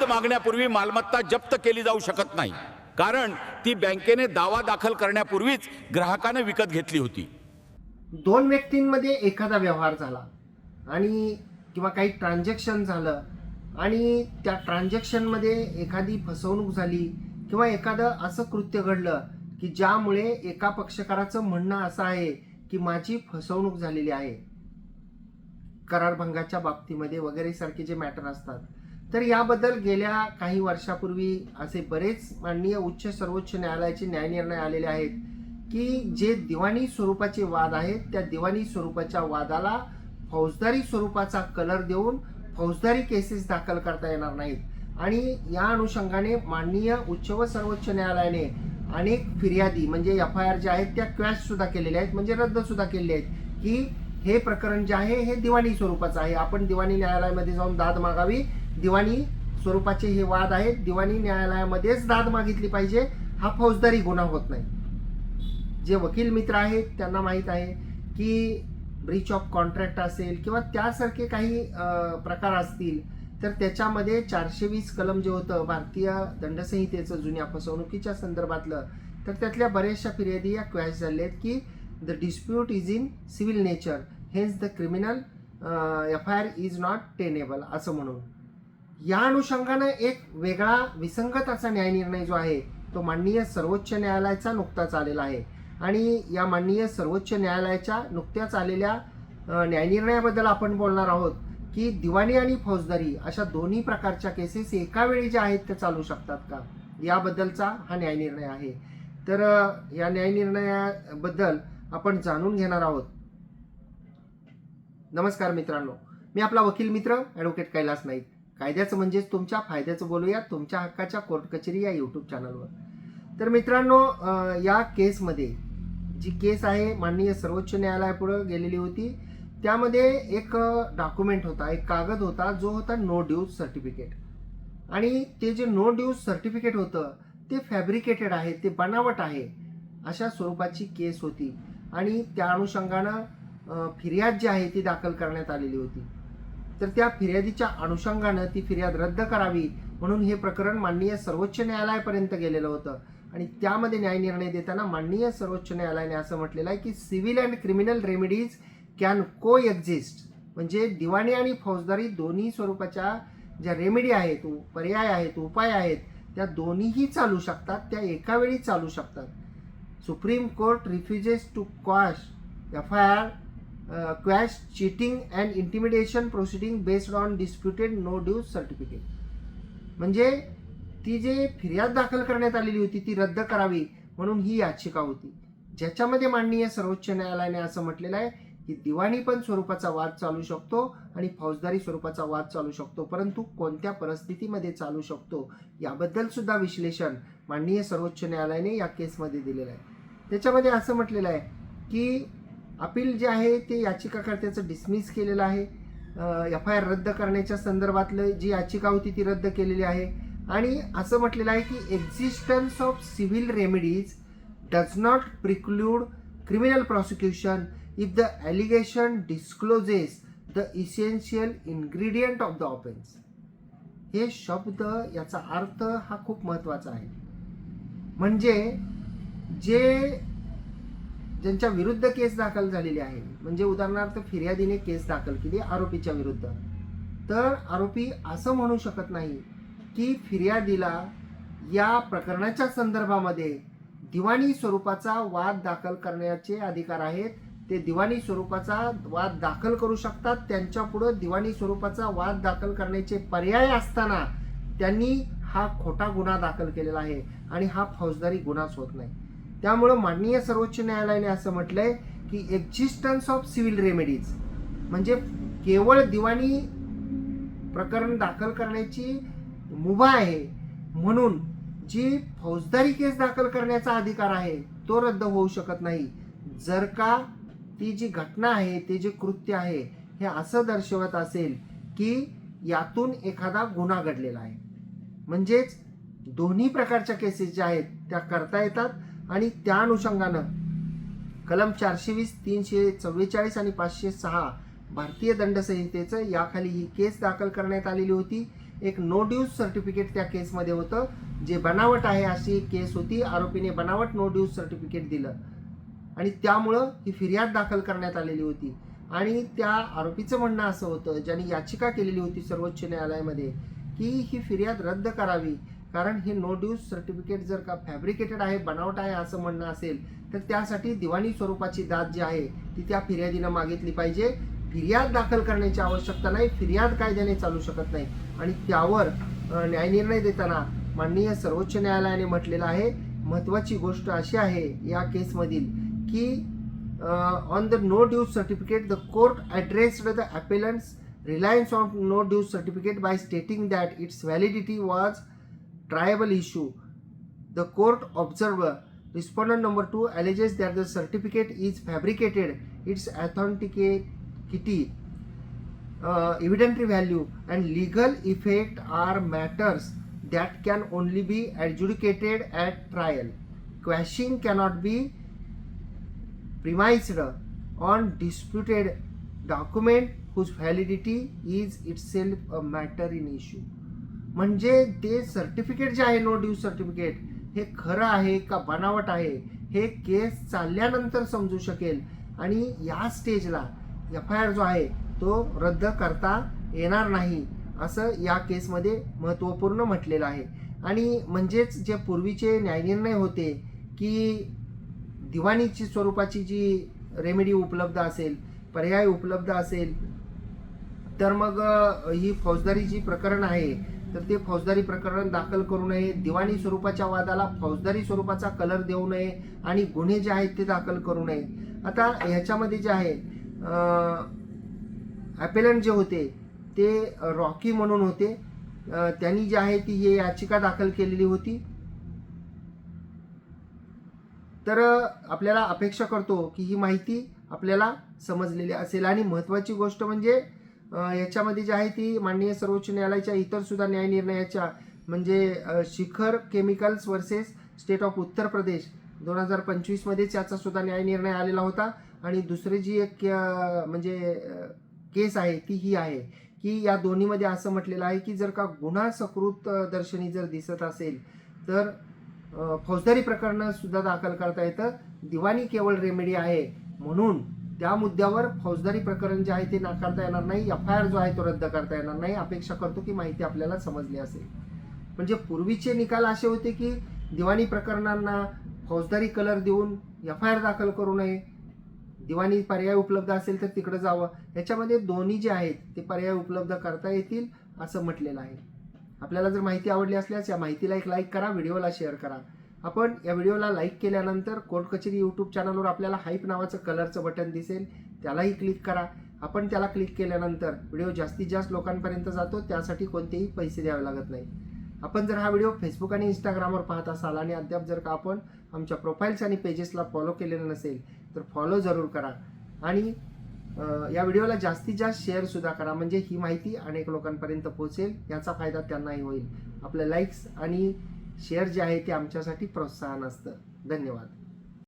मागण्यापूर्वी मालमत्ता जप्त केली जाऊ शकत नाही, कारण ती बँकेने दावा दाखल करण्यापूर्वीच ग्राहकाने विकत घेतली होती. दोन व्यक्तींमध्ये एखादा व्यवहार झाला आणि किंवा काही ट्रान्झॅक्शन झालं आणि त्या ट्रान्झॅक्शनमध्ये एखादी फसवणूक झाली किंवा एखादं असं कृत्य घडलं की ज्यामुळे एका पक्षकाराचं म्हणणं असं आहे की माझी फसवणूक झालेली आहे, करारभंगाच्या बाबतीमध्ये वगैरे सारखे जे मॅटर असतात, तर याबद्दल गेल्या काही वर्षापूर्वी असे बरेच माननीय उच्च सर्वोच्च न्यायालयाचे न्यायनिर्णय आलेले आहेत की जे दिवाणी स्वरूपाचे वाद आहेत त्या दिवाणी स्वरूपाच्या वादाला फौजदारी स्वरूपाचा कलर देऊन फौजदारी केसेस दाखल करता येणार नाहीत. आणि या अनुषंगाने माननीय उच्च व सर्वोच्च न्यायालयाने अनेक फिर्यादी म्हणजे FIR ज्या आहेत त्या क्वॅश सुद्धा केलेल्या आहेत, म्हणजे रद्द सुद्धा केलेले आहेत की हे प्रकरण जे आहे हे दिवाणी स्वरूपाचं आहे, आपण दिवाणी न्यायालयामध्ये जाऊन दाद मागावी, दिवाणी स्वरूपाचे हे वाद आहेत, दिवाणी न्यायालयामध्येच दाद मागितली पाहिजे, हा फौजदारी गुन्हा होत नाही. जे वकील मित्र आहेत त्यांना माहीत आहे की ब्रीच ऑफ कॉन्ट्रॅक्ट असेल किंवा त्यासारखे काही प्रकार असतील तर त्याच्यामध्ये 420 कलम जे होतं भारतीय दंडसंहितेचं जुन्या फसवणुकीच्या संदर्भातलं, तर त्यातल्या बऱ्याचशा फिर्यादी या क्वॅश झाल्या आहेत की the dispute is in civil nature, hence the criminal FIR is not tenable असं म्हणून. या अनुषंगानं एक वेगळा विसंगत असा न्यायनिर्णय जो आहे तो माननीय सर्वोच्च न्यायालयाचा नुकताच आलेला आहे. आणि या माननीय सर्वोच्च न्यायालयाच्या नुकत्याच आलेल्या न्यायनिर्णयाबद्दल आपण बोलणार आहोत की दिवाणी आणि फौजदारी अशा दोन्ही प्रकारच्या केसेस एका वेळी ज्या आहेत त्या चालू शकतात का, याबद्दलचा हा न्यायनिर्णय आहे. तर या न्यायनिर्णयाबद्दल आपण जाणून घेणार आहोत. नमस्कार मित्रांनो, मी आपला वकील मित्र ॲडव्होकेट कैलास नाईक. कायद्याचं म्हणजेच तुमच्या फायद्याचं बोलूया तुमच्या हक्काच्या कोर्ट कचेरी या यूट्यूब चॅनलवर. तर मित्रांनो, या केसमध्ये जी केस आहे माननीय सर्वोच्च न्यायालयापुढे गेलेली होती, त्यामध्ये एक डॉक्युमेंट होता, एक कागद होता जो होता नो ड्यूज सर्टिफिकेट. आणि ते जे नो ड्यूज सर्टिफिकेट होतं ते फॅब्रिकेटेड आहे, ते बनावट आहे, अशा स्वरूपाची केस होती. आणि त्या अनुषंगानं फिर्याद जी आहे ती दाखल करण्यात आलेली होती. तर त्या फिर्यादीच्या अनुषंगानं ती फिर्याद रद्द करावी म्हणून हे प्रकरण माननीय सर्वोच्च न्यायालयापर्यंत गेलेलं होतं. आणि त्यामध्ये न्यायनिर्णय देताना माननीय सर्वोच्च न्यायालयाने असं म्हटलेलं आहे की civil and criminal remedies can को एक्झिस्ट, म्हणजे दिवाणी आणि फौजदारी दोन्ही स्वरूपाच्या ज्या रेमेडी आहेत, पर्याय आहेत, उपाय आहेत, त्या दोन्हीही चालू शकतात, त्या एका वेळी चालू शकतात. Supreme court refuses to FIR quash cheating and intimidation proceeding based on disputed no dues certificate. म्हणजे ती जे फिर्याद दाखल करण्यात आलेली होती ती रद्द करावी म्हणून ही याचिका होती, ज्याच्यामध्ये माननीय सर्वोच्च न्यायालयाने असं म्हटलेलं आहे की दिवाणी पण स्वरूपाचा वाद चालू शकतो आणि फौजदारी स्वरूपाचा वाद चालू शकतो, परंतु कोणत्या परिस्थितीमध्ये चालू शकतो याबद्दल सुद्धा विश्लेषण माननीय सर्वोच्च न्यायालयाने या केसमध्ये दिलेलं आहे. त्याच्यामध्ये असं म्हटलेलं आहे की अपील जे आहे ते याचिकाकर्त्याचं डिसमिस केलेलं आहे, FIR रद्द करण्याच्या संदर्भातलं जी याचिका होती ती रद्द केलेली आहे. आणि असं म्हटलेलं आहे की existence of civil remedies does not preclude criminal prosecution if the allegation discloses the essential ingredient of the offence. हे शब्द याचा अर्थ हा खूप महत्त्वाचा आहे. म्हणजे ज्यांच्या विरुद्ध केस दाखल झालेली आहे, म्हणजे उदाहरणार्थ फिर्यादीने केस दाखल केली आरोपीच्या विरुद्ध, तर आरोपी असं म्हणू शकत नाही की फिर्यादीला या प्रकरणाच्या संदर्भामध्ये दिवाणी स्वरूपाचा वाद दाखल करण्याचे अधिकार आहेत, ते दिवाणी स्वरूपाचा वाद दाखल करू शकतात, त्यांच्यापुढं दिवाणी स्वरूपाचा वाद दाखल करण्याचे पर्याय असताना त्यांनी हा खोटा गुन्हा दाखल केलेला आहे आणि हा फौजदारी गुन्हाच होत नाही. त्यामुळं माननीय सर्वोच्च न्यायालयाने असं म्हटलंय की एक्झिस्टन्स ऑफ सिव्हिल रेमेडीज म्हणजे केवळ दिवाणी प्रकरण दाखल करण्याची मुभा आहे म्हणून जी फौजदारी केस दाखल करण्याचा अधिकार आहे तो रद्द होऊ शकत नाही, जर का ती जी घटना आहे, ते जे कृत्य आहे हे असं दर्शवत असेल की यातून एखादा गुन्हा घडलेला आहे. म्हणजेच दोन्ही प्रकारच्या केसेस ज्या आहेत त्या करता येतात. आणि त्या अनुषंगानं कलम 420, 344 आणि 506 भारतीय दंडसंहितेचं याखाली ही केस दाखल करण्यात आलेली होती. एक नो ड्यूज सर्टिफिकेट त्या केसमध्ये होतं, जे बनावट आहे अशी एक केस होती. आरोपीने बनावट नो ड्यूज सर्टिफिकेट दिलं आणि त्यामुळं ही फिर्याद दाखल करण्यात आलेली होती. आणि त्या आरोपीचं म्हणणं असं होतं, ज्यांनी याचिका केलेली होती सर्वोच्च न्यायालयामध्ये, की ही फिर्याद रद्द करावी, कारण हे नो ड्यूज सर्टिफिकेट जर का फॅब्रिकेटेड आहे, बनावट आहे असं म्हणणं असेल तर त्यासाठी दिवाणी स्वरूपाची दाद जी आहे ती त्या फिर्यादीनं मागितली पाहिजे. फिर्याद दाखल करण्याची आवश्यकता नाही, फिर्याद कायद्याने चालू शकत नाही. आणि त्यावर न्यायनिर्णय देताना माननीय सर्वोच्च न्यायालयाने म्हटलेलं आहे, महत्त्वाची गोष्ट अशी आहे या केसमधील की on the no dues certificate the court addressed the appellants reliance on no dues certificate by stating that its validity was triable issue. The court observer, respondent number 2, alleges that the certificate is fabricated. Its authenticity, evidentiary value, and legal effect are matters that can only be adjudicated at trial. Quashing cannot be premised on disputed document whose validity is itself a matter in issue. म्हणजे ते certificate जे आहे no dues certificate हे खरं आहे का बनावट आहे हे केस चालल्यानंतर समजू शकेल. आणि या स्टेजला FIR जो आहे तो रद्द करता येणार नाही असं या केसमध्ये महत्त्वपूर्ण म्हटलेलं आहे. आणि म्हणजेच जे पूर्वीचे न्यायनिर्णय होते की दिवाणीची स्वरूपाची जी रेमेडी उपलब्ध असेल, पर्याय उपलब्ध असेल, तर मग ही फौजदारी जी प्रकरण आहे तर ते फौजदारी प्रकरण दाखल करू नये, दिवाणी स्वरूपाच्या वादाला फौजदारी स्वरूपाचा कलर देऊ नये आणि गुन्हे जे आहेत ते दाखल करू नये. आता ह्याच्यामध्ये जे आहे ॲपेलंट जे होते ते रॉकी म्हणून होते. त्यांनी जे आहे ती ही याचिका दाखल केलेली होती. तर आपल्याला अपेक्षा करतो की ही माहिती आपल्याला समजलेली असेल. आणि महत्त्वाची गोष्ट म्हणजे याच्यामध्ये जी आहे ती माननीय सर्वोच्च न्यायालयाच्या इतर सुद्धा न्यायनिर्णयाच्या म्हणजे शिखर chemicals versus state of Uttar Pradesh 2025 मध्येच याचा सुद्धा न्यायनिर्णय आलेला होता. आणि दुसरी जी एक म्हणजे केस आहे ती ही आहे की या दोन्हीमध्ये असं म्हटलेलं आहे की जर का गुन्हा सकृत दर्शनी जर दिसत असेल तर फौजदारी प्रकरणं सुद्धा दाखल करता येतं. दिवाणी केवळ रेमेडी आहे म्हणून त्या मुद्द्यावर फौजदारी प्रकरण जे आहे ते नाकारता येणार नाही, FIR जो आहे तो रद्द करता येणार नाही. अपेक्षा करतो की माहिती आपल्याला समजली असेल. म्हणजे पूर्वीचे निकाल असे होते की दिवाणी प्रकरणांना फौजदारी कलर देऊन FIR दाखल करू नये, दिवाणी पर्याय उपलब्ध असेल तर तिकडे जावं. याच्यामध्ये दोन्ही जे आहेत ते पर्याय उपलब्ध करता येतील असं म्हटलेलं आहे. आपल्याला जर माहिती आवडली असल्यास या माहितीला एक लाईक करा, व्हिडिओला शेअर करा. आपण या व्हिडिओला लाईक केल्यानंतर कोर्ट कचेरी यूट्यूब चॅनलवर आपल्याला हाईप नावाचं कलरचं बटन दिसेल, त्यालाही क्लिक करा. आपण त्याला क्लिक केल्यानंतर व्हिडिओ जास्तीत जास्त लोकांपर्यंत जातो, त्यासाठी कोणतेही पैसे द्यावे लागत नाही. आपण जर हा व्हिडिओ फेसबुक आणि इंस्टाग्रामवर पाहत असाल आणि अद्याप जर का आपण आमच्या प्रोफाईल्स आणि पेजेसला फॉलो केलेलं नसेल तर फॉलो जरूर करा. आणि या व्हिडिओला जास्तीत जास्त शेअरसुद्धा करा, म्हणजे ही माहिती अनेक लोकांपर्यंत पोहोचेल, याचा फायदा त्यांनाही होईल. आपले लाईक्स आणि शेअर जे आहे ते आमच्यासाठी प्रोत्साहन असतं. धन्यवाद.